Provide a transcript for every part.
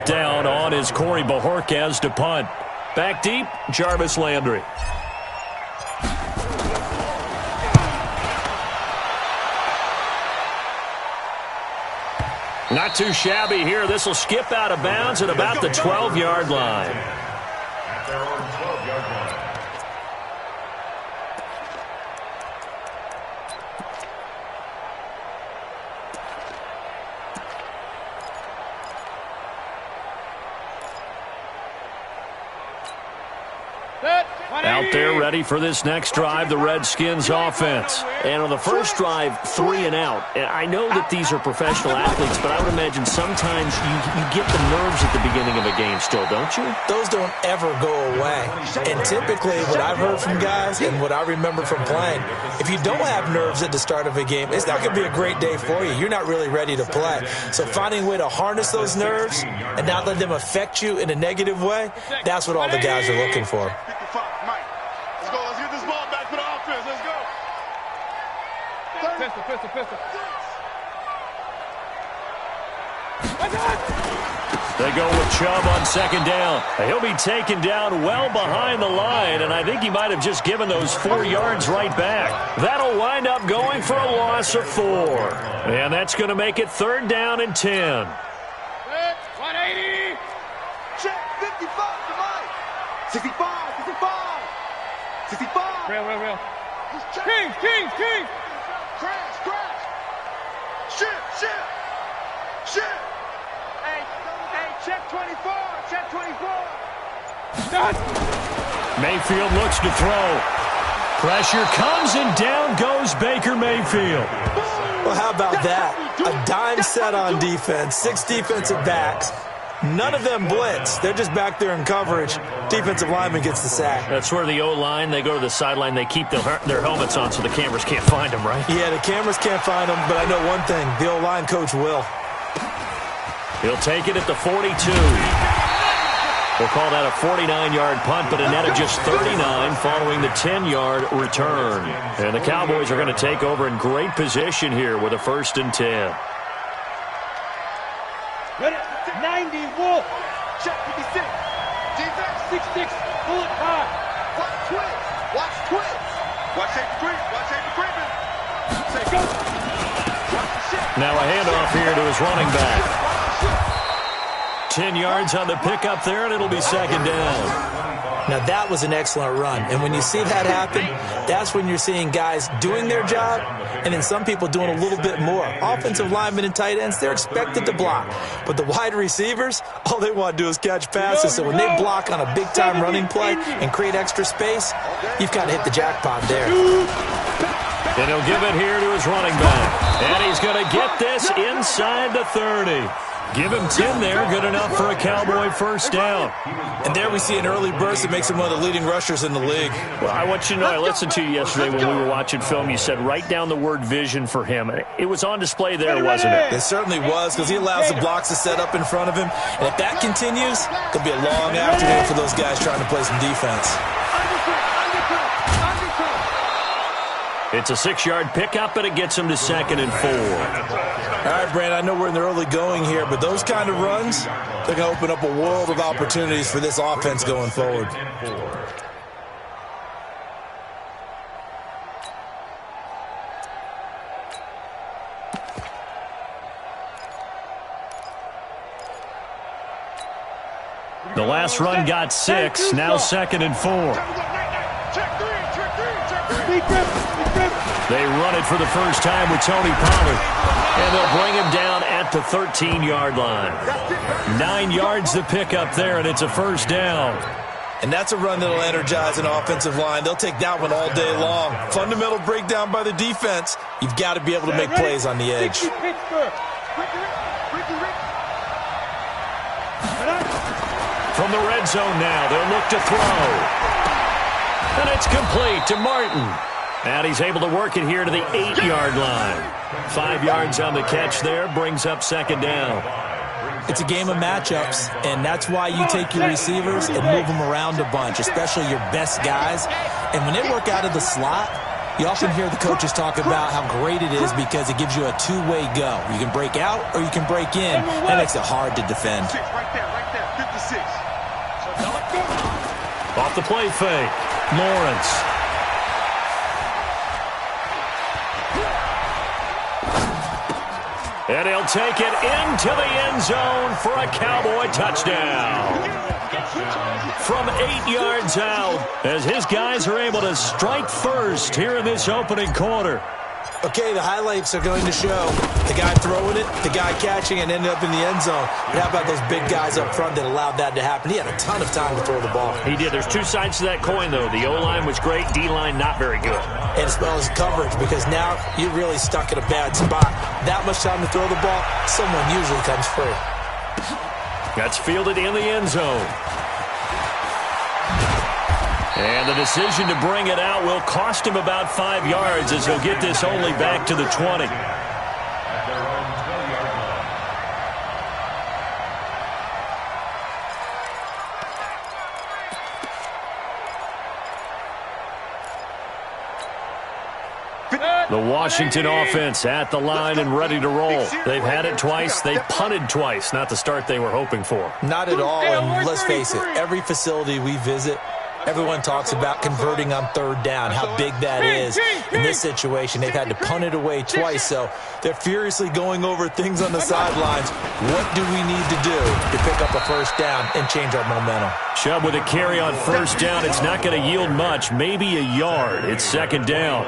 Down on is Corey Bajorquez to punt. Back deep, Jarvis Landry. Not too shabby here. This will skip out of bounds at about the 12-yard line. Out there ready for this next drive, the Redskins offense. And on the first drive, 3 and out. And I know that these are professional athletes, but I would imagine sometimes you get the nerves at the beginning of a game still, don't you? Those don't ever go away. And typically what I've heard from guys and what I remember from playing, if you don't have nerves at the start of a game, it's not going to be a great day for you. You're not really ready to play. So finding a way to harness those nerves and not let them affect you in a negative way, that's what all the guys are looking for. Pistol. They go with Chubb on second down. He'll be taken down well behind the line, and I think he might have just given those 4 yards right back. That'll wind up going for a loss of 4. And that's going to make it 3rd down and 10. 180. Check 55 to Mike. 65. Real. King. Crash. Shit. Hey, check 24. Mayfield looks to throw. Pressure comes, and down goes Baker Mayfield. Well, how about that? A dime set on defense, 6 defensive backs. None of them blitz. They're just back there in coverage. Defensive lineman gets the sack. That's where the O-line, they go to the sideline, they keep their helmets on so the cameras can't find them, right? Yeah, the cameras can't find them, but I know one thing. The O-line coach will. He'll take it at the 42. We'll call that a 49-yard punt, but a net of just 39 following the 10-yard return. And the Cowboys are going to take over in great position here with a 1st and 10. Ready? 90, Wolf. Check 56. Defense. 6-6. Bullet high. Watch twins. Watch safety creeping. Say go. Watch the shit. Now a handoff here to his running back. 10 yards on the pickup there, and it'll be 2nd down. Now, that was an excellent run. And when you see that happen, that's when you're seeing guys doing their job and then some people doing a little bit more. Offensive linemen and tight ends, they're expected to block. But the wide receivers, all they want to do is catch passes. So when they block on a big-time running play and create extra space, you've kind of hit the jackpot there. And he'll give it here to his running back. And he's going to get this inside the 30. Give him 10 there, good enough for a Cowboy 1st down. And there we see an early burst that makes him one of the leading rushers in the league. Well, I want you to know, I listened to you yesterday when we were watching film. You said write down the word vision for him. It was on display there, wasn't it? It certainly was, because he allows the blocks to set up in front of him. And if that continues, it could be a long afternoon for those guys trying to play some defense. It's a 6-yard pickup, and it gets him to 2nd and 4. All right, Brand, I know we're in the early going here, but those kind of runs, they're going to open up a world of opportunities for this offense going forward. The last run got 6, now 2nd and 4. They run it for the first time with Tony Pollard. And they'll bring him down at the 13-yard line. 9 yards to pick up there, and it's a 1st down. And that's a run that'll energize an offensive line. They'll take that one all day long. Fundamental breakdown by the defense. You've got to be able to make plays on the edge. From the red zone now, they'll look to throw. And it's complete to Martin. And he's able to work it here to the 8-yard line. 5 yards on the catch there, brings up 2nd down. It's a game of matchups, and that's why you take your receivers and move them around a bunch, especially your best guys. And when they work out of the slot, You often hear the coaches talk about how great it is because it gives you a two-way go. You can break out or you can break in. That makes it hard to defend. Right there, 56. Off the play fake. Lawrence. And he'll take it into the end zone for a Cowboy touchdown. From 8 yards out, as his guys are able to strike first here in this opening quarter. Okay, the highlights are going to show the guy throwing it, the guy catching it, and ended up in the end zone. But how about those big guys up front that allowed that to happen? He had a ton of time to throw the ball. He did. There's two sides to that coin, though. The O-line was great, D-line not very good. And as well as coverage, because now you're really stuck in a bad spot. That much time to throw the ball, someone usually comes free. That's fielded in the end zone. And the decision to bring it out will cost him about 5 yards as he'll get this only back to the 20. The Washington offense at the line and ready to roll. They've had it twice. They've punted twice. Not the start they were hoping for. Not at all, and let's face it, every facility we visit, everyone talks about converting on third down, how big that is. In this situation, they've had to punt it away twice, so they're furiously going over things on the sidelines. What do we need to do to pick up a first down and change our momentum? Chubb with a carry on first down. It's not going to yield much, maybe a yard. It's second down.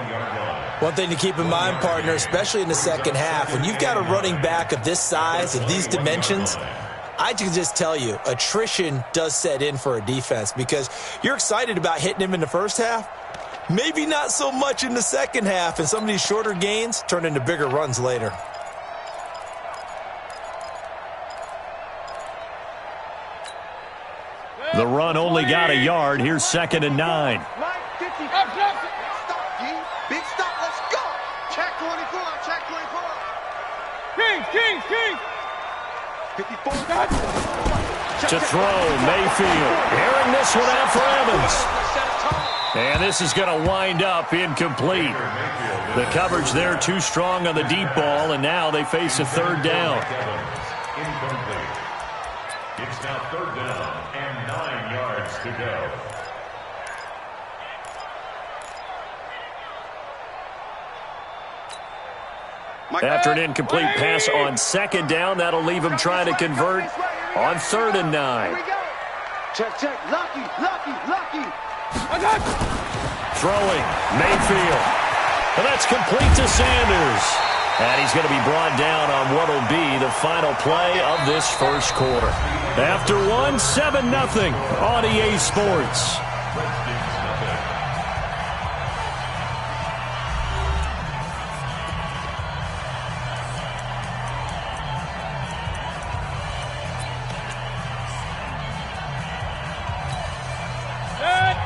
One thing to keep in mind, partner, especially in the second half, when you've got a running back of this size, of these dimensions, I can just tell you, attrition does set in for a defense because you're excited about hitting him in the first half. Maybe not so much in the second half, and some of these shorter gains turn into bigger runs later. The run only got a yard. Here's 2nd and 9. Big stop, let's go. Check 24, check 24. King. 54. To throw, Mayfield. Airing this one out for Evans. And this is going to wind up incomplete. The coverage there too strong on the deep ball, and now they face a third down. Incomplete. It's now third down and 9 yards to go. After an incomplete pass on second down, that'll leave him trying to convert on 3rd and 9. Check. Lucky. Throwing, Mayfield. And that's complete to Sanders. And he's going to be brought down on what will be the final play of this first quarter. After one, 7-0 on EA Sports.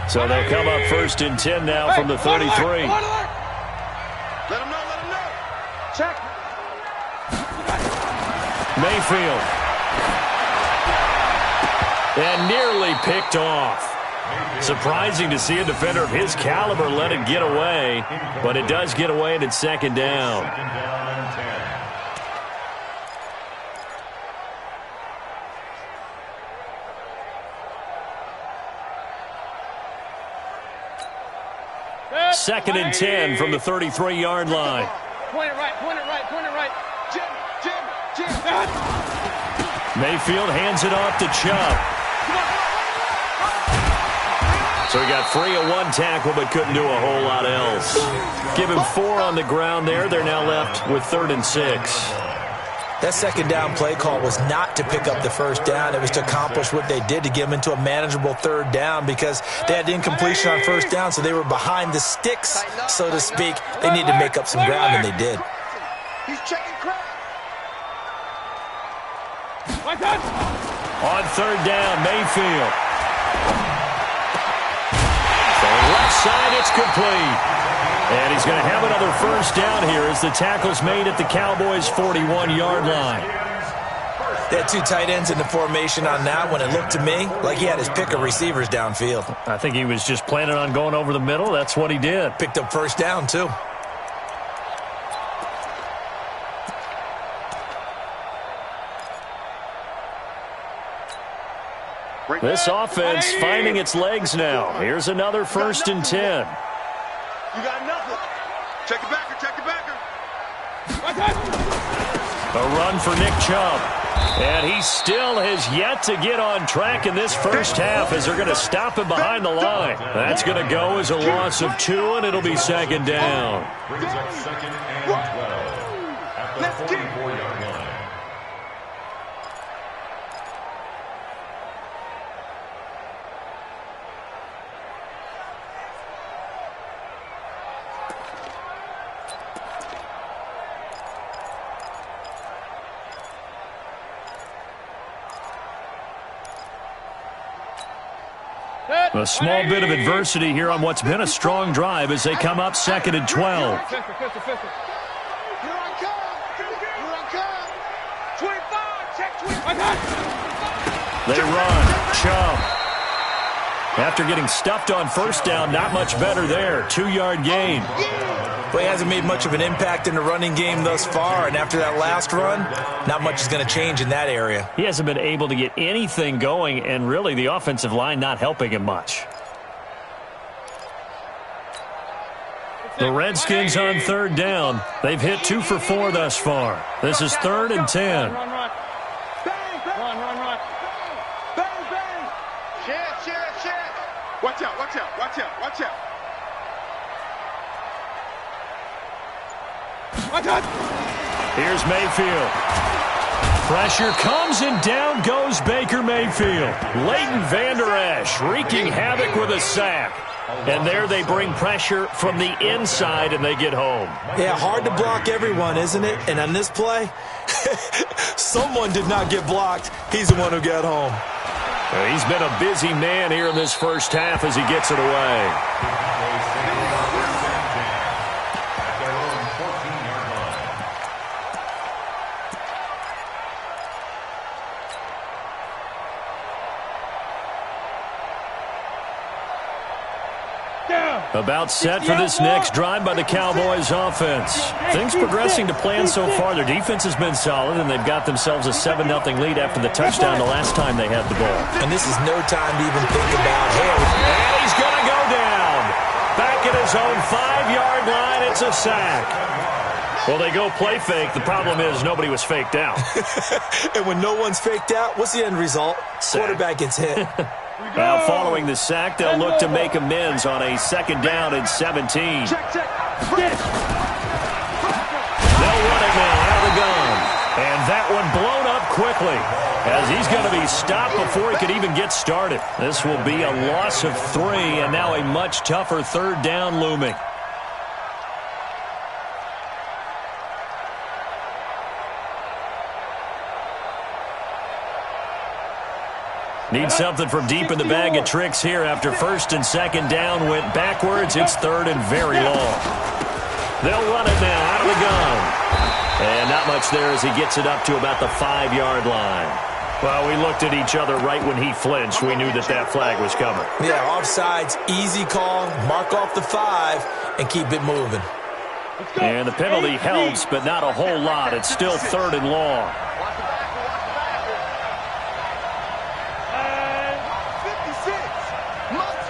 So they'll come up 1st and 10 now from the 33. Let him know. Check. Mayfield. And nearly picked off. Surprising to see a defender of his caliber let it get away, but it does get away and it's 2nd down. and 10. Second and 10 from the 33-yard line. Point it right. Jim. Mayfield hands it off to Chubb. So he got free of one tackle but couldn't do a whole lot else. Give him 4 on the ground there. They're now left with 3rd and 6. That second down play call was not to pick up the first down. It was to accomplish what they did, to get them into a manageable third down, because they had incompletion on first down, so they were behind the sticks, so to speak. They needed to make up some ground, and they did. He's checking crowd. On 3rd down, Mayfield. So left side, it's complete. And he's going to have another first down here as the tackle's made at the Cowboys' 41-yard line. They had two tight ends in the formation on that one. It looked to me like he had his pick of receivers downfield. I think he was just planning on going over the middle. That's what he did. Picked up first down, too. This offense finding its legs now. Here's another 1st and 10. You got nothing. Check it backer, check it backer. A run for Nick Chubb. And he still has yet to get on track in this first half as they're going to stop him behind the line. That's going to go as a loss of 2, and it'll be 2nd down. Brings up 2nd and 12 at the 44-yard line. A small bit of adversity here on what's been a strong drive as they come up 2nd and 12. Here I come. Here I come. 25, check 25. They run. Chubb. After getting stuffed on 1st down, not much better there. 2-yard gain. But he hasn't made much of an impact in the running game thus far, and after that last run, not much is going to change in that area. He hasn't been able to get anything going, and really the offensive line not helping him much. The Redskins on 3rd down. They've hit 2 for 4 thus far. This is 3rd and 10. Run. Bang, bang. Share. Watch out. Here's Mayfield. Pressure comes and down goes Baker Mayfield. Leighton Vander Esch wreaking havoc with a sack. And there they bring pressure from the inside and they get home. Yeah, hard to block everyone, isn't it? And on this play, someone did not get blocked. He's the one who got home. He's been a busy man here in this first half as he gets it away. About set for this next drive by the Cowboys offense. Things progressing to plan so far. Their defense has been solid, and they've got themselves a 7-0 lead after the touchdown the last time they had the ball. And this is no time to even think about, hey. And he's going to go down. Back at his own 5-yard line, it's a sack. Well, they go play fake. The problem is nobody was faked out. And when no one's faked out, what's the end result? Sack. Quarterback gets hit. Now, following the sack, they'll look to make amends on a 2nd down and 17. Check. Get it. They'll run it now out of the gun. And that one blown up quickly as he's going to be stopped before he could even get started. This will be a loss of 3, and now a much tougher 3rd down looming. Need something from deep in the bag of tricks here after 1st and 2nd down went backwards. It's 3rd and very long. They'll run it now out of the gun. And not much there as he gets it up to about the 5-yard line. Well, we looked at each other right when he flinched. We knew that flag was coming. Yeah, offsides, easy call, mark off the 5, and keep it moving. And the penalty helps, but not a whole lot. It's still 3rd and long.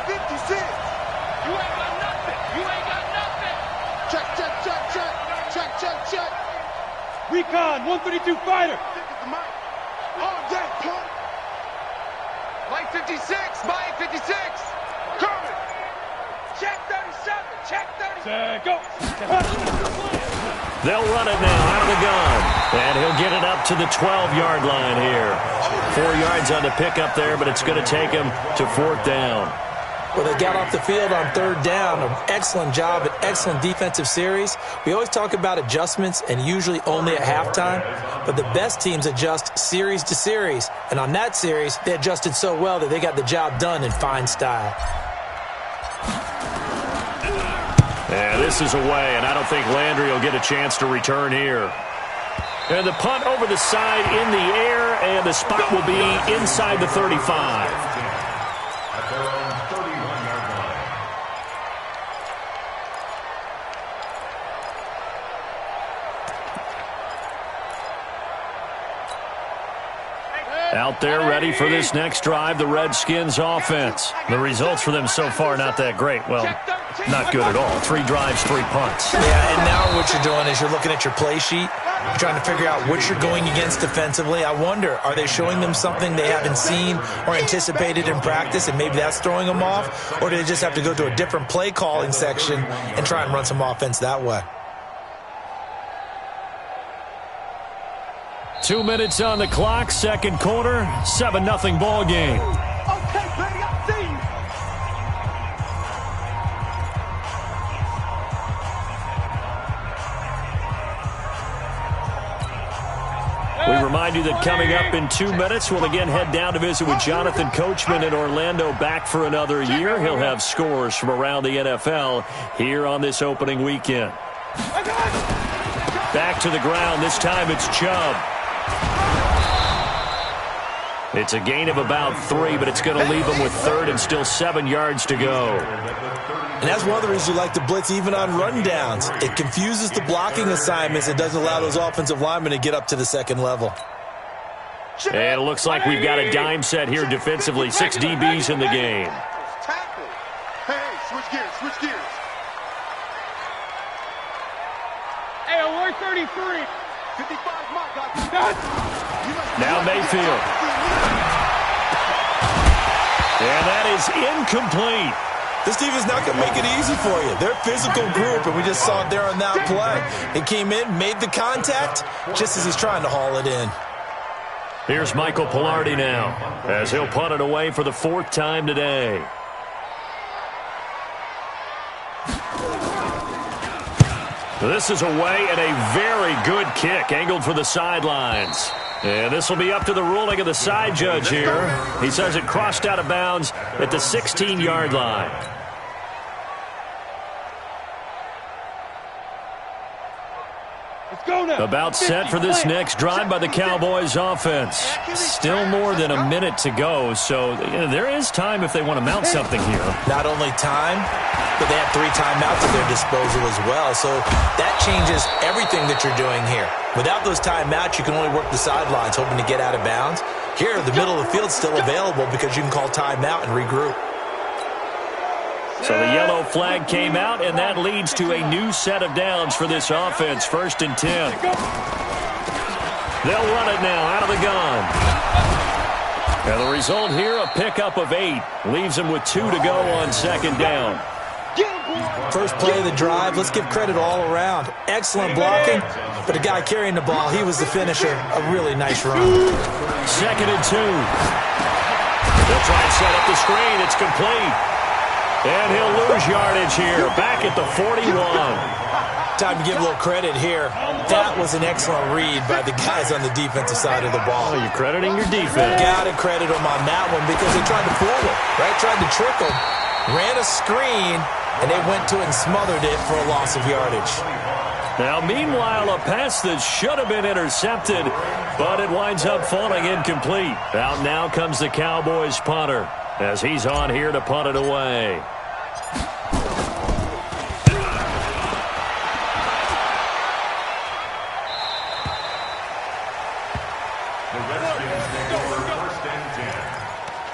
56. You ain't got nothing. Check. Recon, 132 fighter. Oh, yeah, pump. Mike 56. Coming. Check 37. Go. They'll run it now out of the gun. And he'll get it up to the 12-yard line here. 4 yards on the pickup there, but it's going to take him to 4th down. Well, they got off the field on 3rd down. An excellent job, an excellent defensive series. We always talk about adjustments and usually only at halftime, but the best teams adjust series to series. And on that series, they adjusted so well that they got the job done in fine style. Yeah, this is away, and I don't think Landry will get a chance to return here. And the punt over the side in the air, and the spot will be inside the 35. At their own 31-yard line. Out there ready for this next drive, the Redskins offense. The results for them so far not that great. Well, not good at all. 3 drives, 3 punts. Yeah, and now what you're doing is you're looking at your play sheet. You're trying to figure out what you're going against defensively. I wonder, are they showing them something they haven't seen or anticipated in practice, and maybe that's throwing them off? Or do they just have to go to a different play calling section and try and run some offense that way? 2 minutes on the clock, second quarter, 7-0 ball game. Okay, baby, I see you. We remind you that coming up in 2 minutes, we'll again head down to visit with Jonathan Coachman in Orlando, back for another year. He'll have scores from around the NFL here on this opening weekend. Back to the ground. This time it's Chubb. It's a gain of about 3, but it's going to leave him with 3rd and still 7 yards to go. And that's one of the reasons you like to blitz even on rundowns. It confuses the blocking assignments. It doesn't allow those offensive linemen to get up to the second level. And it looks like we've got a dime set here defensively. 6 DBs in the game. Tackle. Hey, switch gears, switch gears. Hey, 133. 55, my God. Now Mayfield. And that is incomplete. This defense is not going to make it easy for you. They're a physical group, and we just saw it there on that play. It came in, made the contact, just as he's trying to haul it in. Here's Michael Pilardi now, as he'll punt it away for the 4th time today. This is away, and a very good kick, angled for the sidelines. And this will be up to the ruling of the side judge here. He says it crossed out of bounds at the 16-yard line. Let's go now. About set for this next drive by the Cowboys offense. Still more than a minute to go, so there is time if they want to mount something here. Not only time, but they have 3 timeouts at their disposal as well. So that changes everything that you're doing here. Without those timeouts, you can only work the sidelines, hoping to get out of bounds. Here, the middle of the field's still available because you can call timeout and regroup. So the yellow flag came out, and that leads to a new set of downs for this offense. 1st and 10. They'll run it now out of the gun. And the result here, a pickup of 8. Leaves them with 2 to go on 2nd down. First play of the drive, let's give credit all around. Excellent blocking, but the guy carrying the ball, he was the finisher. A really nice run. 2nd and 2. They'll try and set up the screen. It's complete. And he'll lose yardage here, back at the 41. Time to give a little credit here. That was an excellent read by the guys on the defensive side of the ball. Oh, you're crediting your defense. Got to credit them on that one because they tried to fool him, right? Tried to trick him, ran a screen, and they went to it and smothered it for a loss of yardage. Now, meanwhile, a pass that should have been intercepted, but it winds up falling incomplete. Out now comes the Cowboys punter, as he's on here to punt it away. The Redskins take over 1st and 10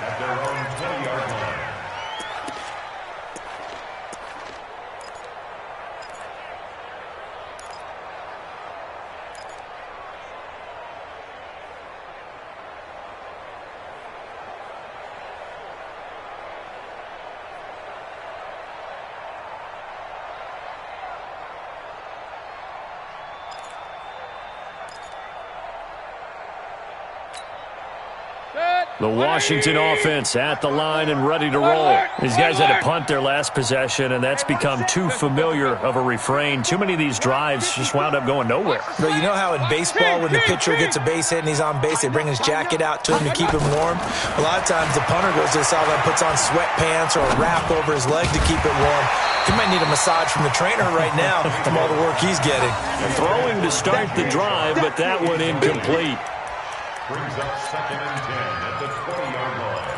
at their own 20-yard line. The Washington offense at the line and ready to roll. These guys had to punt their last possession, and that's become too familiar of a refrain. Too many of these drives just wound up going nowhere. But you know how in baseball, when the pitcher gets a base hit and he's on base, they bring his jacket out to him to keep him warm? A lot of times the punter goes to the sideline, puts on sweatpants or a wrap over his leg to keep it warm. He might need a massage from the trainer right now from all the work he's getting. Throwing to start the drive, but that one incomplete. Brings up 2nd and 10 at the 20-yard line.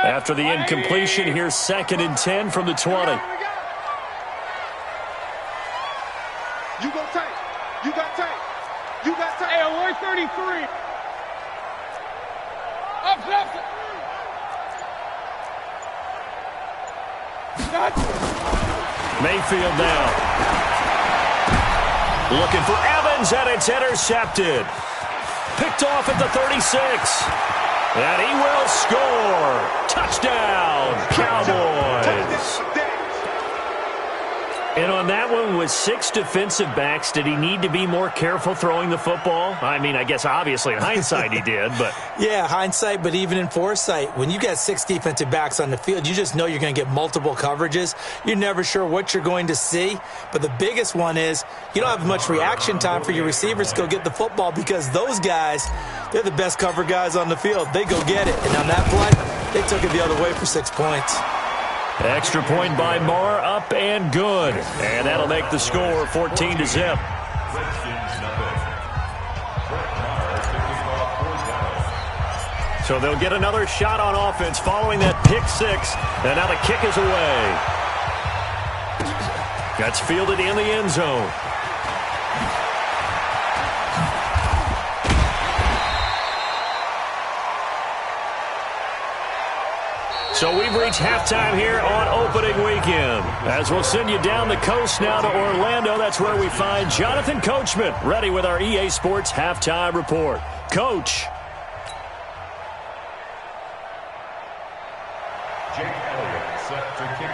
After the incompletion, here's 2nd and 10 from the 20. You go tight. You got tight. You got tight. Hey, alert 33. Up. Mayfield now. Looking for Evans, and it's intercepted. Picked off at the 36. And he will score. Touchdown, Cowboys. And on that one, with 6 defensive backs, did he need to be more careful throwing the football? I mean, I guess obviously in hindsight he did, but... Yeah, hindsight, but even in foresight, when you got 6 defensive backs on the field, you just know you're going to get multiple coverages. You're never sure what you're going to see. But the biggest one is you don't have much reaction time for your receivers to go get the football because those guys, they're the best cover guys on the field. They go get it. And on that play, they took it the other way for 6 points. Extra point by Marr, up and good. And that'll make the score 14-0. So they'll get another shot on offense following that pick 6. And now the kick is away. That's fielded in the end zone. So we've reached halftime here on opening weekend. As we'll send you down the coast now to Orlando, that's where we find Jonathan Coachman, ready with our EA Sports halftime report. Coach. Jake Elliott set to kick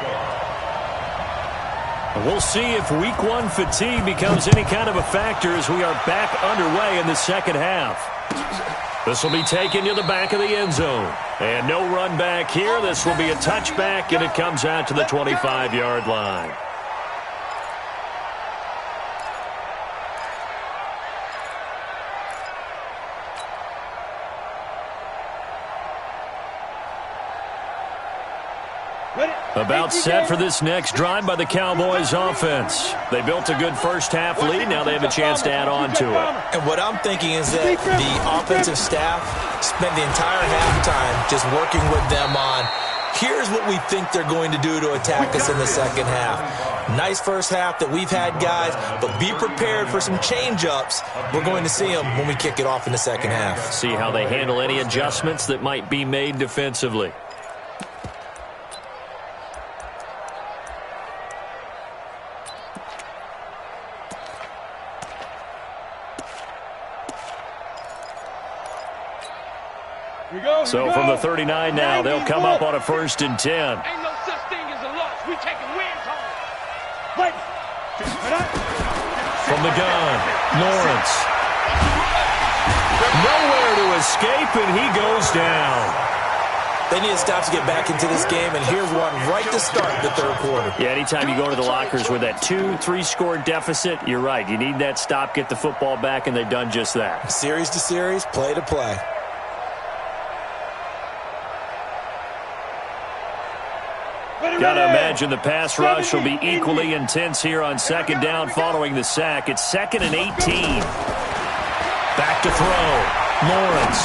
off. We'll see if week 1 fatigue becomes any kind of a factor as we are back underway in the second half. This will be taken to the back of the end zone. And no run back here. This will be a touchback, and it comes out to the 25-yard line. About set for this next drive by the Cowboys offense. They built a good first-half lead. Now they have a chance to add on to it. And what I'm thinking is that the offensive staff spent the entire halftime just working with them on, here's what we think they're going to do to attack us in the second half. Nice first half that we've had, guys, but be prepared for some change-ups. We're going to see them when we kick it off in the second half. See how they handle any adjustments that might be made defensively. So from the 39 now, they'll come up on a 1st and 10. Ain't no such thing as a loss. We taking wins home. Wait. From the gun, Lawrence. Nowhere to escape, and he goes down. They need to stop to get back into this game, and here's one right to start the third quarter. Yeah, anytime you go to the lockers with that 2-3 score deficit, you're right. You need that stop, get the football back, and they've done just that. Series to series, play to play. Got to imagine the pass rush will be equally intense here on 2nd down following the sack. It's 2nd and 18. Back to throw. Lawrence.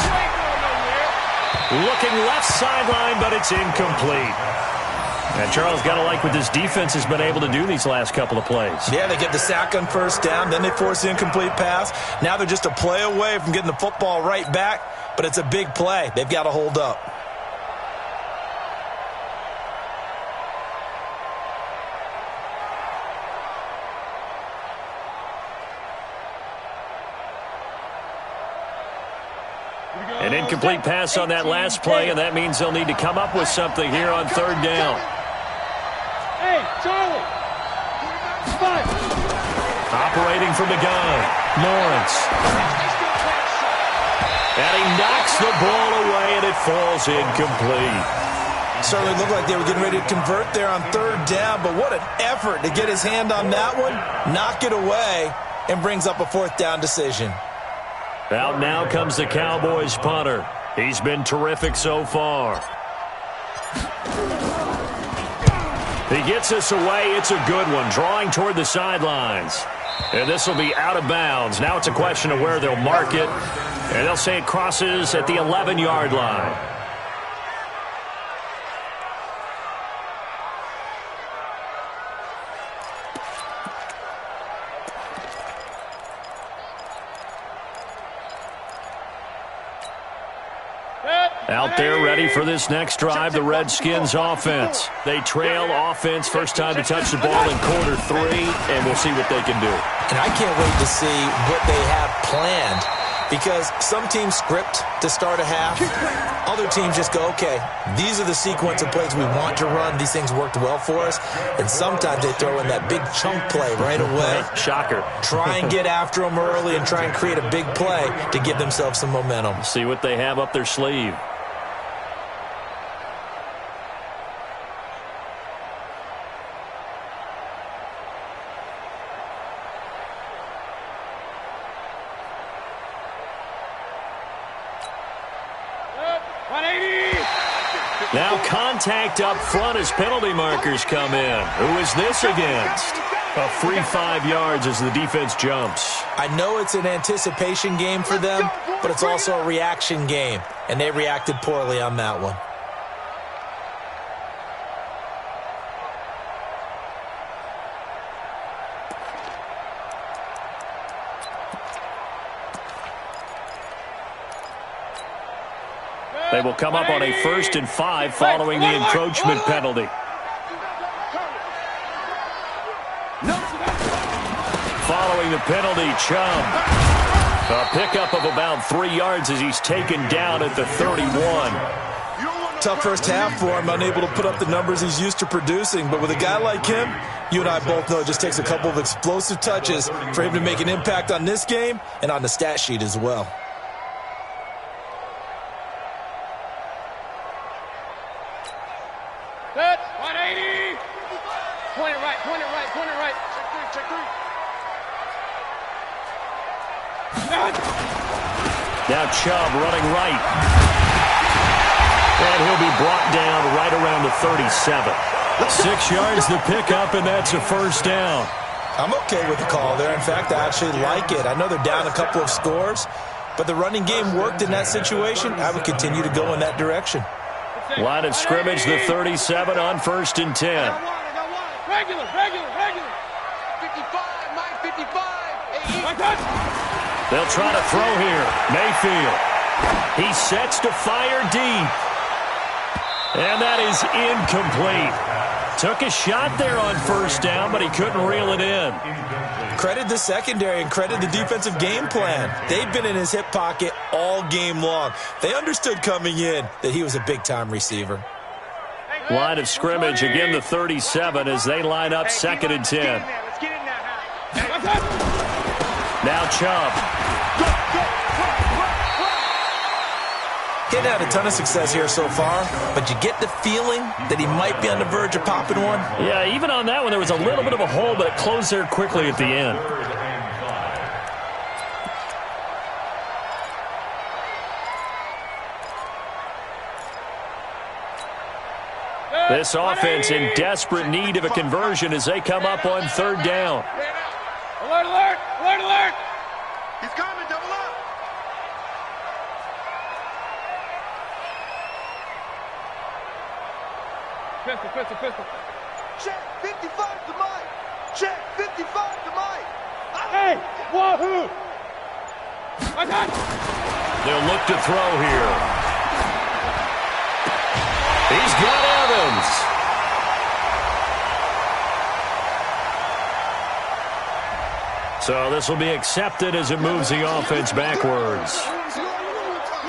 Looking left sideline, but it's incomplete. And Charles, got to like what this defense has been able to do these last couple of plays. Yeah, they get the sack on 1st down, then they force the incomplete pass. Now they're just a play away from getting the football right back, but it's a big play. They've got to hold up. An incomplete pass on that last play, and that means they'll need to come up with something here on third down. Hey, Charlie. Fight. Operating from the gun, Lawrence. And he knocks the ball away, and it falls incomplete. Certainly looked like they were getting ready to convert there on third down, but what an effort to get his hand on that one, knock it away, and brings up a fourth down decision. Out now comes the Cowboys punter. He's been terrific so far. He gets us away. It's a good one, drawing toward the sidelines. And this will be out of bounds. Now it's a question of where they'll mark it. And they'll say it crosses at the 11-yard line. Out there ready for this next drive, the Redskins offense. They trail offense, first time to touch the ball in quarter 3, and we'll see what they can do. And I can't wait to see what they have planned, because some teams script to start a half. Other teams just go, okay, these are the sequence of plays we want to run. These things worked well for us. And sometimes they throw in that big chunk play right away. Shocker. Try and get after them early and try and create a big play to give themselves some momentum. See what they have up their sleeve. Now contact up front as penalty markers come in. Who is this against? A free 5 yards as the defense jumps. I know it's an anticipation game for them, but it's also a reaction game, and they reacted poorly on that one. They will come up on a 1st and 5 following the encroachment penalty. Following the penalty, Chubb. A pickup of about 3 yards as he's taken down at the 31. Tough first half for him, unable to put up the numbers he's used to producing. But with a guy like him, you and I both know it just takes a couple of explosive touches for him to make an impact on this game and on the stat sheet as well. Set. 180. Point it right, point it right, point it right. Check three. Now Chubb running right. And he'll be brought down right around the 37. 6 yards the pickup, and that's a first down. I'm okay with the call there. In fact, I actually like it. I know they're down a couple of scores, but the running game worked in that situation. I would continue to go in that direction. Line of scrimmage, the 37 on 1st and 10. Regular. 55, Mike, 55. They'll try to throw here. Mayfield. He sets to fire deep. And that is incomplete. Took a shot there on 1st down, but he couldn't reel it in. Credit the secondary and credit the defensive game plan. They've been in his hip pocket all game long. They understood coming in that he was a big-time receiver. Line of scrimmage, again the 37 as they line up 2nd and 10. Now Chubb. Getting had a ton of success here so far, but you get the feeling that he might be on the verge of popping one. Yeah, even on that one, there was a little bit of a hole, but it closed there quickly at the end. This offense in desperate need of a conversion as they come up on 3rd down. Alert! He's coming, double up. Pistol. Check 55 to Mike. Check 55 to Mike. Hey, wahoo! They'll look to throw here. He's got Evans. So this will be accepted as it moves the offense backwards.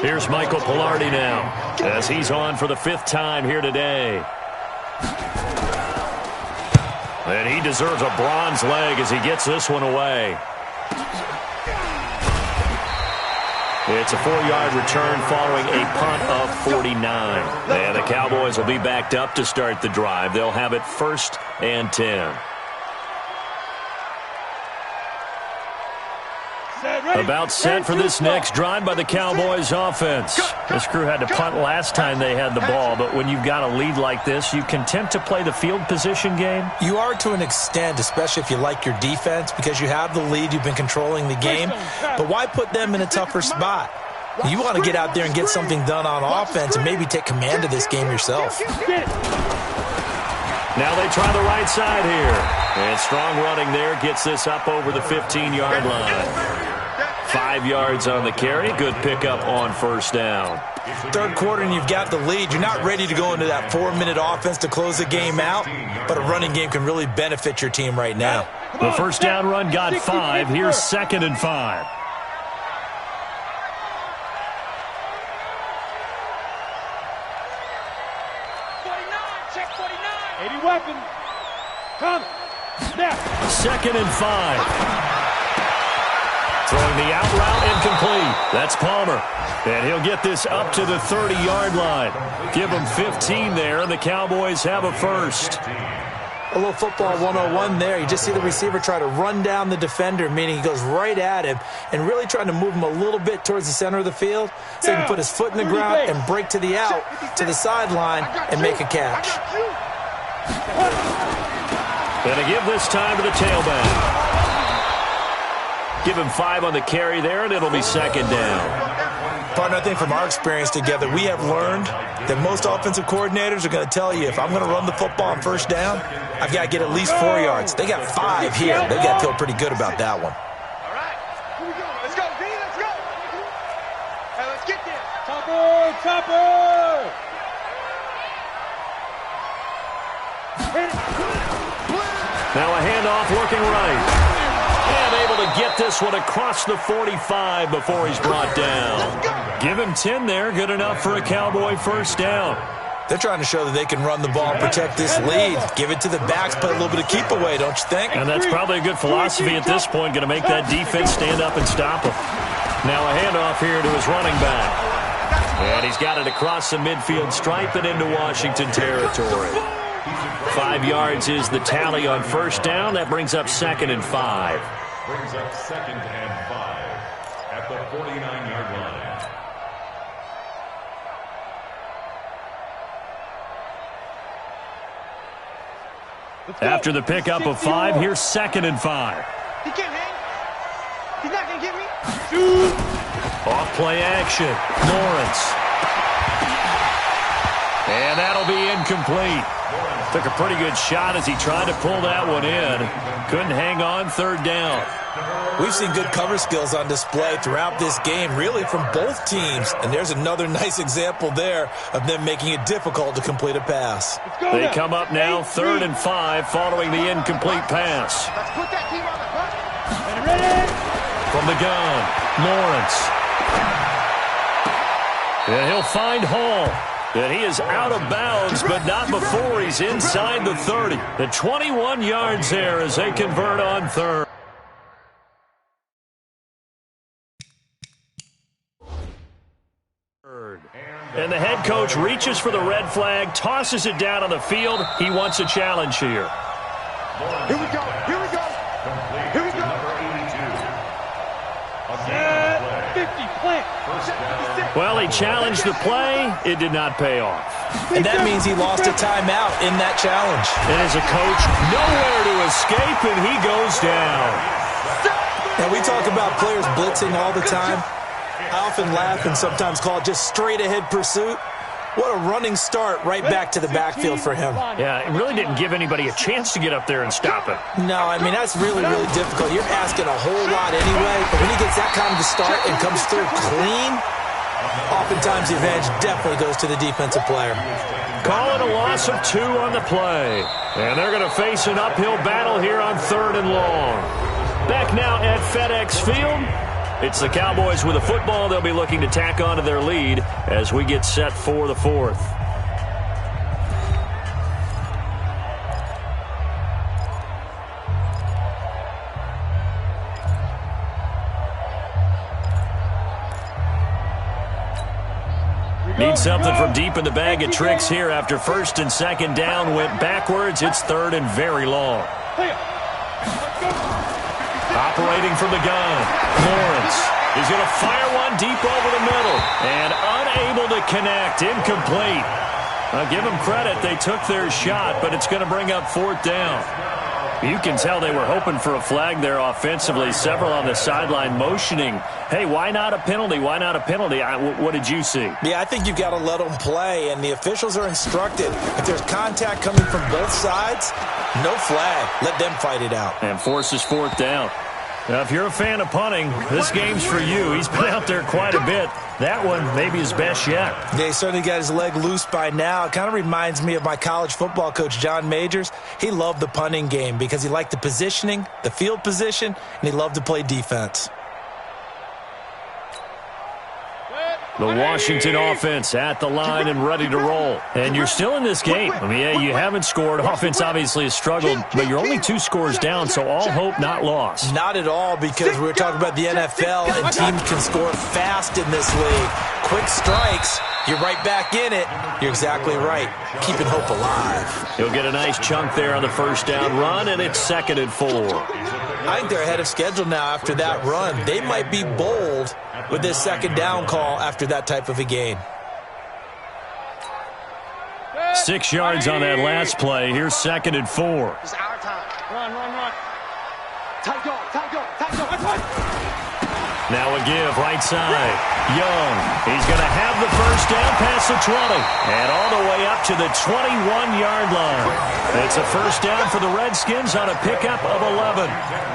Here's Michael Pilardi now, as he's on for the 5th time here today. And he deserves a bronze leg as he gets this one away. It's a 4-yard return following a punt of 49. And the Cowboys will be backed up to start the drive. They'll have it 1st and 10. About set for this next drive by the Cowboys offense. This crew had to punt last time they had the ball, but when you've got a lead like this, you content to play the field position game? You are to an extent, especially if you like your defense, because you have the lead, you've been controlling the game. But why put them in a tougher spot? You want to get out there and get something done on offense and maybe take command of this game yourself. Now they try the right side here. And strong running there gets this up over the 15-yard line. 5 yards on the carry. Good pickup on 1st down. 3rd quarter and you've got the lead. You're not ready to go into that 4-minute offense to close the game out, but a running game can really benefit your team right now. The 1st down run got 5. Here's 2nd and 5. Check 49. 80 weapons. Come. Snap. 2nd and 5. Throwing the out route incomplete. That's Palmer. And he'll get this up to the 30-yard line. Give him 15 there, and the Cowboys have a 1st. A little football 101 there. You just see the receiver try to run down the defender, meaning he goes right at him and really trying to move him a little bit towards the center of the field so he can put his foot in the ground and break to the out, to the sideline, and make a catch. Gonna give this time to the tailback. Give him 5 on the carry there, and it'll be 2nd down. Partner, I think from our experience together, we have learned that most offensive coordinators are going to tell you, if I'm going to run the football on 1st down, I've got to get at least 4 yards. They got 5 here. They've got to feel pretty good about that one. All right. Here we go. Let's go, D. Let's go. Hey, let's get there. Topper. Now a handoff working right. And able to get this one across the 45 before he's brought down. Give him 10 there. Good enough for a Cowboy 1st down. They're trying to show that they can run the ball and protect this lead. Give it to the backs, play a little bit of keep away, don't you think? And that's probably a good philosophy at this point. Going to make that defense stand up and stop him. Now a handoff here to his running back. And he's got it across the midfield stripe and into Washington territory. 5 yards is the tally on 1st down. That brings up 2nd and 5. Brings up 2nd and 5 at the 49-yard line. After the pickup of 5, here's 2nd and 5. He can't hang. He's not going to get me. Off play action. Lawrence. And that'll be incomplete. Took a pretty good shot as he tried to pull that one in. Couldn't hang on. 3rd down. We've seen good cover skills on display throughout this game, really from both teams. And there's another nice example there of them making it difficult to complete a pass. They come up now 3rd and 5 following the incomplete pass. Let's put that team on the front. From the gun, Lawrence. And he'll find Hall. And he is out of bounds, but not before he's inside the 30. The 21 yards there as they convert on 3rd. And the head coach reaches for the red flag, tosses it down on the field. He wants a challenge here. Here we go. Here we go. Here we go. Number 82. 50 plant. Well, he challenged the play. It did not pay off. And that means he lost a timeout in that challenge. And as a coach, nowhere to escape, and he goes down. Now, we talk about players blitzing all the time. I often laugh and sometimes call it just straight-ahead pursuit. What a running start right back to the backfield for him. Yeah, it really didn't give anybody a chance to get up there and stop him. No, I mean, that's really, really difficult. You're asking a whole lot anyway, but when he gets that kind of a start and comes through clean, oftentimes the advantage definitely goes to the defensive player. Call it a loss of 2 on the play. And they're going to face an uphill battle here on 3rd and long. Back now at FedEx Field. It's the Cowboys with a football. They'll be looking to tack on to their lead as we get set for the fourth. Need something from deep in the bag of tricks here after first and second down went backwards. It's third and very long. Operating from the gun, Lawrence is going to fire one deep over the middle and unable to connect. Incomplete. I'll give them credit. They took their shot, but it's going to bring up fourth down. You can tell they were hoping for a flag there offensively. Several on the sideline motioning, hey, why not a penalty? Why not a penalty? What did you see? Yeah, I think you've got to let them play, and the officials are instructed. If there's contact coming from both sides, no flag. Let them fight it out. And forces fourth down. Now, if you're a fan of punting, this game's for you. He's been out there quite a bit. That one may be his best yet. Yeah, he certainly got his leg loose by now. It kind of reminds me of my college football coach, John Majors. He loved the punting game because he liked the positioning, the field position, and he loved to play defense. The Washington offense at the line and ready to roll. And you're still in this game. I mean, yeah, you haven't scored. Offense obviously has struggled, but you're only 2 scores down, so all hope not lost. Not at all, because we were talking about the NFL, and teams can score fast in this league. Quick strikes, you're right back in it. You're exactly right. Keeping hope alive. He'll get a nice chunk there on the first down run, and it's 2nd and 4. I think they're ahead of schedule now after that run. They might be bold with this second down call after that type of a gain. 6 yards on that last play. Here's 2nd and 4. It's our time. Run. Tight dog. Now a give, right side. Young, he's going to have the first down past the 20. And all the way up to the 21-yard line. It's a first down for the Redskins on a pickup of 11.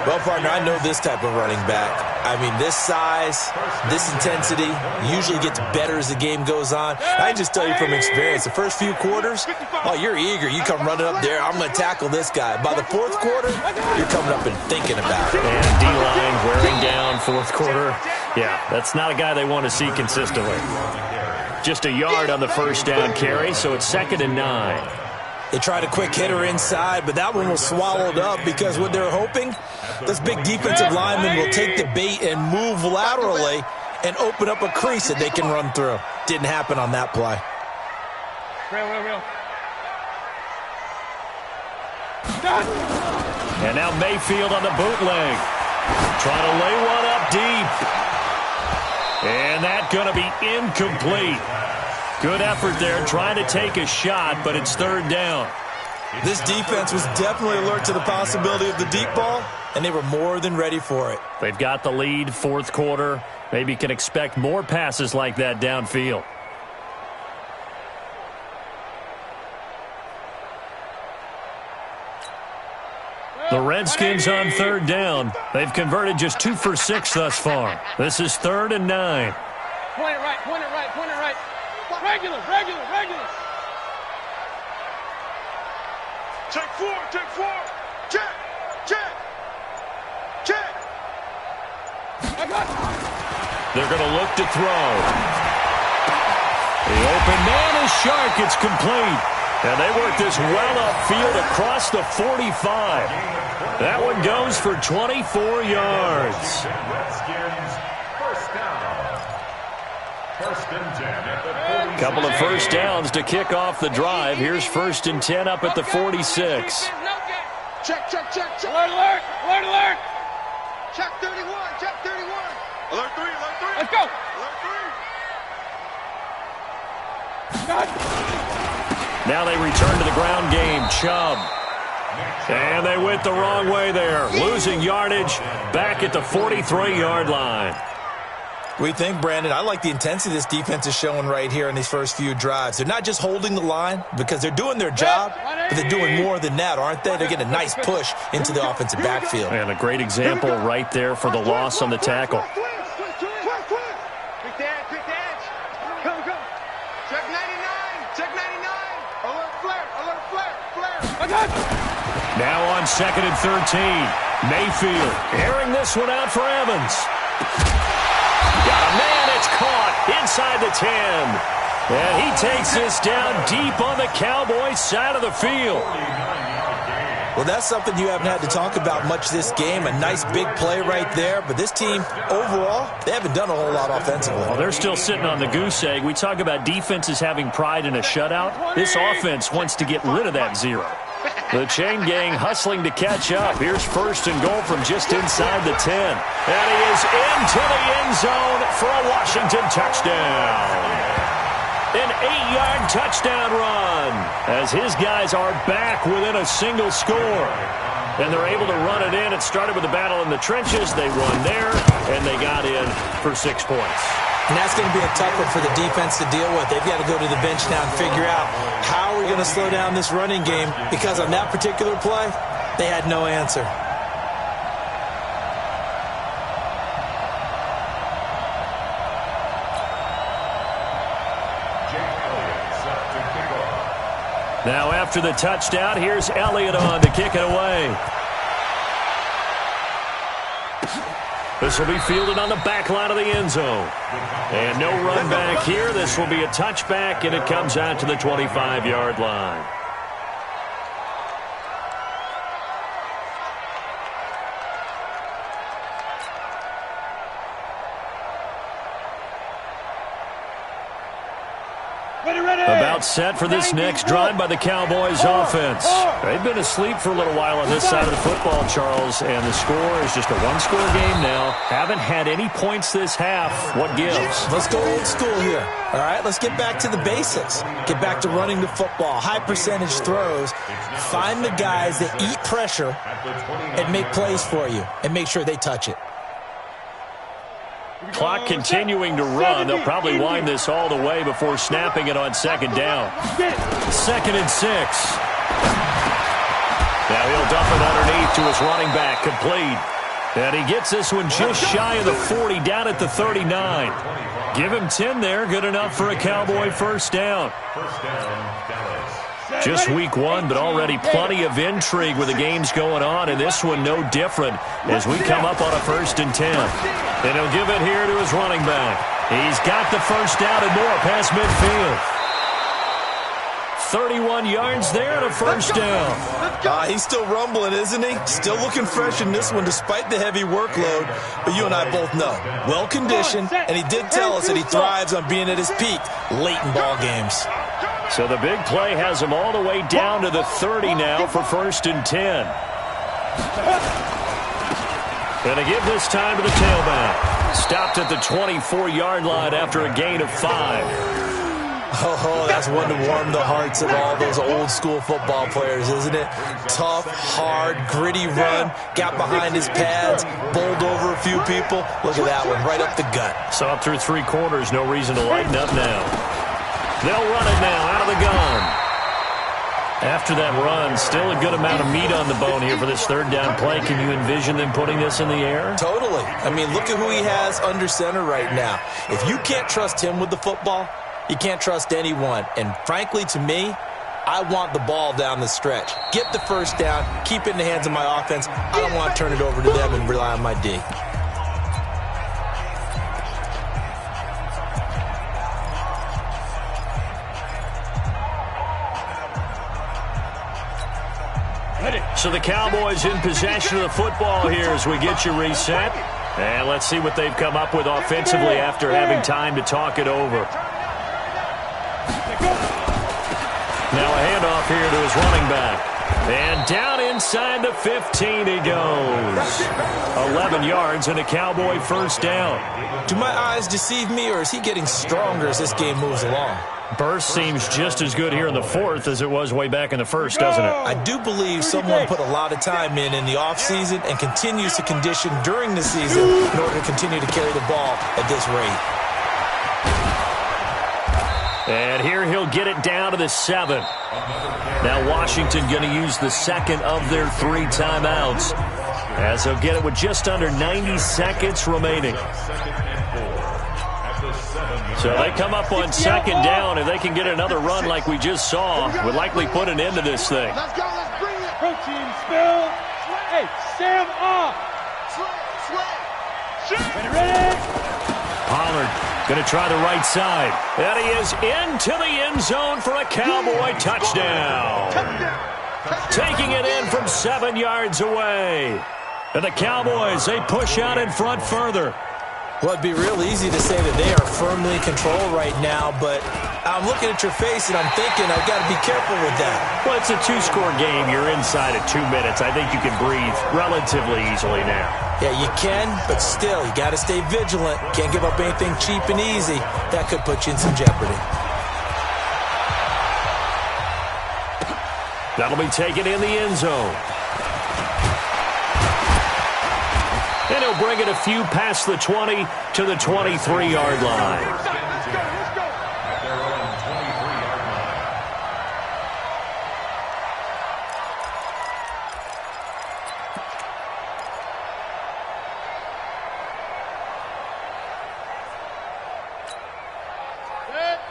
Well, partner, I know this type of running back. I mean, this size, this intensity usually gets better as the game goes on. I just tell you from experience, the first few quarters, oh, you're eager. You come running up there, I'm going to tackle this guy. By the fourth quarter, you're coming up and thinking about it. And D-line wearing down fourth quarter. Yeah, that's not a guy they want to see consistently. Just a yard on the first down carry, so it's 2nd and 9. They tried a quick hitter inside, but that one was swallowed up because what they're hoping, this big defensive lineman will take the bait and move laterally and open up a crease that they can run through. Didn't happen on that play. Real. And now Mayfield on the bootleg. Trying to lay one up deep. And that's going to be incomplete. Good effort there, trying to take a shot, but it's 3rd down. This defense was definitely alert to the possibility of the deep ball, and they were more than ready for it. They've got the lead, 4th quarter. Maybe can expect more passes like that downfield. The Redskins on 3rd down. They've converted just 2 for 6 thus far. This is 3rd and 9. Point it right. Regular. Check 4. Check. They're going to look to throw. The open man is sharp. It's complete. And they work this well upfield across the 45. That one goes for 24 yards. Couple of first downs to kick off the drive. Here's 1st and 10 up at the 46. Check. Alert. Check 31. Alert 3. Let's go. Alert 3. Now they return to the ground game. Chubb. And they went the wrong way there. Losing yardage back at the 43-yard line. We think, Brandon, I like the intensity this defense is showing right here in these first few drives. They're not just holding the line because they're doing their job, but they're doing more than that, aren't they? They're getting a nice push into the offensive backfield. And a great example right there for the loss on the tackle. Quick edge. Come. Check 99. Alert flare. Now on 2nd and 13. Mayfield airing this one out for Evans. got a man. It's caught inside the 10. And he takes this down deep on the Cowboys side of the field. Well, that's something you haven't had to talk about much this game. A nice big play right there. But this team, overall, they haven't done a whole lot offensively. Well, they're still sitting on the goose egg. We talk about defenses having pride in a shutout. This offense wants to get rid of that zero. The chain gang hustling to catch up. Here's first and goal from just inside the 10. And he is into the end zone for a Washington touchdown. An 8-yard touchdown run as his guys are back within a single score. And they're able to run it in. It started with a battle in the trenches. They won there, and they got in for 6 points. And that's going to be a tough one for the defense to deal with. They've got to go to the bench now and figure out how are we going to slow down this running game, because on that particular play, they had no answer. Now after the touchdown, here's Elliott on to kick it away. This will be fielded on the back line of the end zone. And no run back here. This will be a touchback, and it comes out to the 25-yard line. About set for this next drive by the Cowboys offense. They've been asleep for a little while on this side of the football, Charles, and the score is just a one-score game now. Haven't had any points this half. What gives? Let's go old school here. All right, let's get back to the basics. Get back to running the football, high percentage throws. Find the guys that eat pressure and make plays for you and make sure they touch it. Clock continuing to run. They'll probably wind this all the way before snapping it on second down. 2nd and 6. Now he'll dump it underneath to his running back, complete. And he gets this one just shy of the 40, down at the 39. Give him 10 there, good enough for a Cowboy first down. Just week 1, but already plenty of intrigue with the games going on, and this one no different as we come up on a 1st and 10. And he'll give it here to his running back. He's got the first down and more past midfield. 31 yards there and a first down. He's still rumbling, isn't he? Still looking fresh in this one despite the heavy workload. But you and I both know, well-conditioned, and he did tell us that he thrives on being at his peak late in ball games. So the big play has him all the way down to the 30 now for 1st and 10. Going to give this time to the tailback. Stopped at the 24-yard line after a gain of 5. Oh, that's one to warm the hearts of all those old-school football players, isn't it? Tough, hard, gritty run. Got behind his pads, bowled over a few people. Look at that one, right up the gut. So up through 3 quarters, no reason to lighten up now. They'll run it now out of the gun. After that run, still a good amount of meat on the bone here for this 3rd down play. Can you envision them putting this in the air? Totally. I mean, look at who he has under center right now. If you can't trust him with the football, you can't trust anyone. And frankly, to me, I want the ball down the stretch. Get the first down, keep it in the hands of my offense. I don't want to turn it over to them and rely on my D. So the Cowboys in possession of the football here as we get you reset. And let's see what they've come up with offensively after having time to talk it over. Now a handoff here to his running back. And down inside the 15 he goes. 11 yards and a Cowboy first down. Do my eyes deceive me, or is he getting stronger as this game moves along? Burst seems just as good here in the 4th as it was way back in the 1st, doesn't it? I do believe someone put a lot of time in the offseason and continues to condition during the season in order to continue to carry the ball at this rate. And here he'll get it down to the 7. Now Washington going to use the 2nd of their 3 timeouts as they'll get it with just under 90 seconds remaining. So they come up on 2nd down. If they can get another run like we just saw, would likely put an end to this thing. Let's go, let's bring it. Protein spill. Hey, Sam off. Sway. Ready. Pollard going to try the right side. And he is into the end zone for a Cowboy touchdown. Taking it in from 7 yards away. And the Cowboys, they push out in front further. Well, it'd be real easy to say that they are firmly in control right now, but I'm looking at your face and I'm thinking I've got to be careful with that. Well, it's a 2-score game. You're inside at 2 minutes. I think you can breathe relatively easily now. Yeah, you can, but still, you got to stay vigilant. Can't give up anything cheap and easy. That could put you in some jeopardy. That'll be taken in the end zone. And he'll bring it a few past the 20 to the 23-yard line. Let's go. Their own 23-yard line.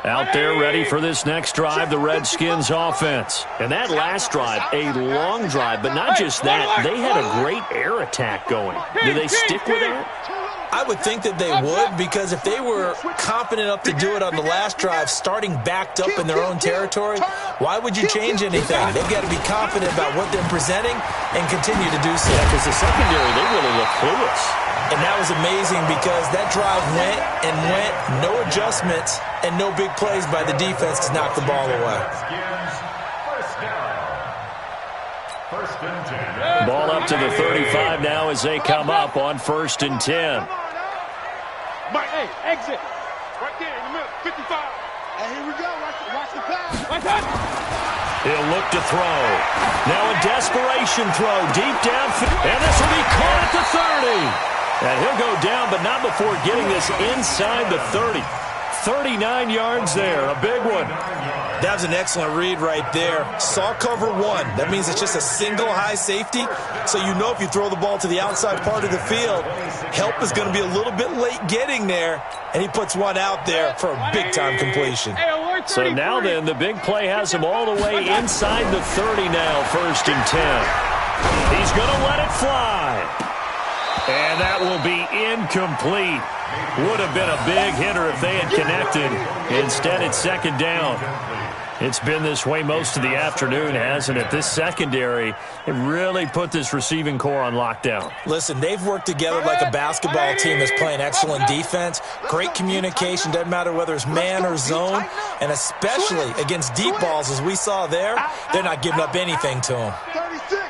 Out there ready for this next drive, the Redskins offense. And that last drive, a long drive, but not just that. They had a great air attack going. Do they stick with that? I would think that they would, because if they were confident enough to do it on the last drive, starting backed up in their own territory, why would you change anything? They've got to be confident about what they're presenting and continue to do so. Yeah, because the secondary, they really look clueless. And that was amazing because that drive went and went, no adjustments, and no big plays by the defense to knock the ball away. First and 10. Ball up to the 35 now as they come up on 1st and 10. Mike, hey, exit. Right there in the middle, 55. And here we go. Watch the pass. Right there. He'll look to throw. Now a desperation throw deep downfield. And this will be caught at the 30. And he'll go down, but not before getting this inside the 30. 39 yards there, a big one. That was an excellent read right there. Saw cover one. That means it's just a single high safety. So you know if you throw the ball to the outside part of the field, help is going to be a little bit late getting there. And he puts one out there for a big-time completion. So now then, the big play has him all the way inside the 30 now, 1st and 10. He's going to let it fly. And that will be incomplete. Would have been a big hitter if they had connected. Instead, it's 2nd down. It's been this way most of the afternoon, hasn't it? This secondary, it really put this receiving core on lockdown. Listen, they've worked together like a basketball team that's playing excellent defense. Great communication, doesn't matter whether it's man or zone. And especially against deep balls, as we saw there, they're not giving up anything to them. 36.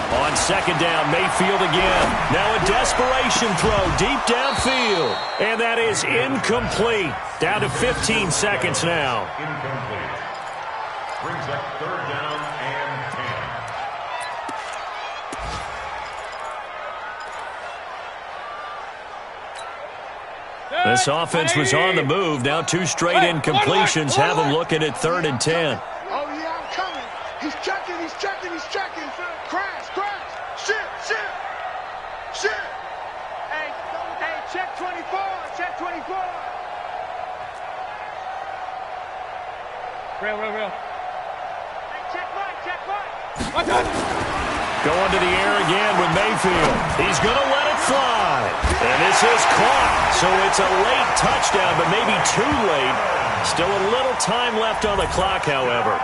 On 2nd down, Mayfield again. Now a desperation throw deep downfield. And that is incomplete. Down to 15 seconds now. Incomplete. Brings up 3rd down and 10. This offense was on the move. Now 2 straight incompletions have them looking at 3rd and 10. Oh, yeah, I'm coming. He's checking. Crash. Shit. Hey, check 24. Real. Hey, check Mike. Going to the air again with Mayfield. He's going to let it fly. And this is caught. So it's a late touchdown, but maybe too late. Still a little time left on the clock, however.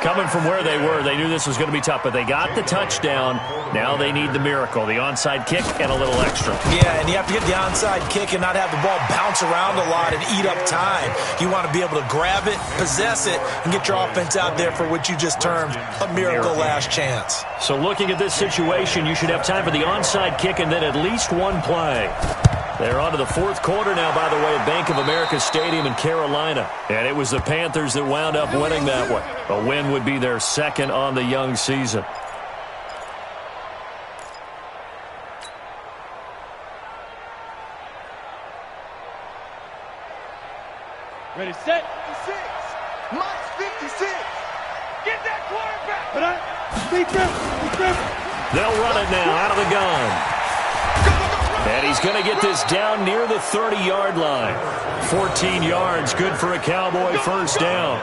Coming from where they were, they knew this was going to be tough, but they got the touchdown. Now they need the miracle, the onside kick and a little extra. Yeah, and you have to get the onside kick and not have the ball bounce around a lot and eat up time. You want to be able to grab it, possess it, and get your offense out there for what you just termed a miracle last chance. So looking at this situation, you should have time for the onside kick and then at least one play. They're on to the 4th quarter now, by the way, at Bank of America Stadium in Carolina. And it was the Panthers that wound up winning that one. A win would be their 2nd on the young season. Ready, set. 56. Mike's 56. Get that quarterback. Deep grip. They'll run it now out of the gun. And he's going to get this down near the 30-yard line. 14 yards, good for a Cowboy 1st down.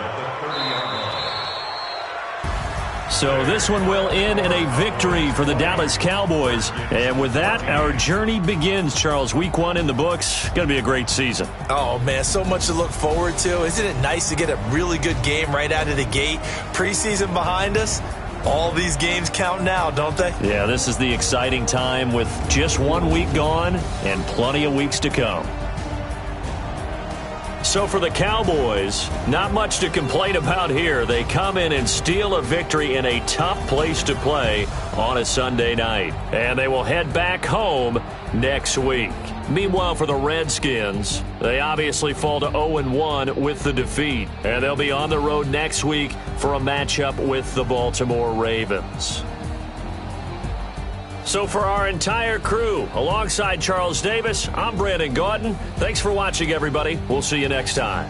So this one will end in a victory for the Dallas Cowboys. And with that, our journey begins, Charles. Week 1 in the books. Going to be a great season. Oh, man, so much to look forward to. Isn't it nice to get a really good game right out of the gate? Preseason behind us. All these games count now, don't they? Yeah, this is the exciting time with just 1 week gone and plenty of weeks to come. So for the Cowboys, not much to complain about here. They come in and steal a victory in a tough place to play on a Sunday night. And they will head back home next week. Meanwhile, for the Redskins, they obviously fall to 0-1 with the defeat. And they'll be on the road next week for a matchup with the Baltimore Ravens. So for our entire crew, alongside Charles Davis, I'm Brandon Gaudin. Thanks for watching, everybody. We'll see you next time.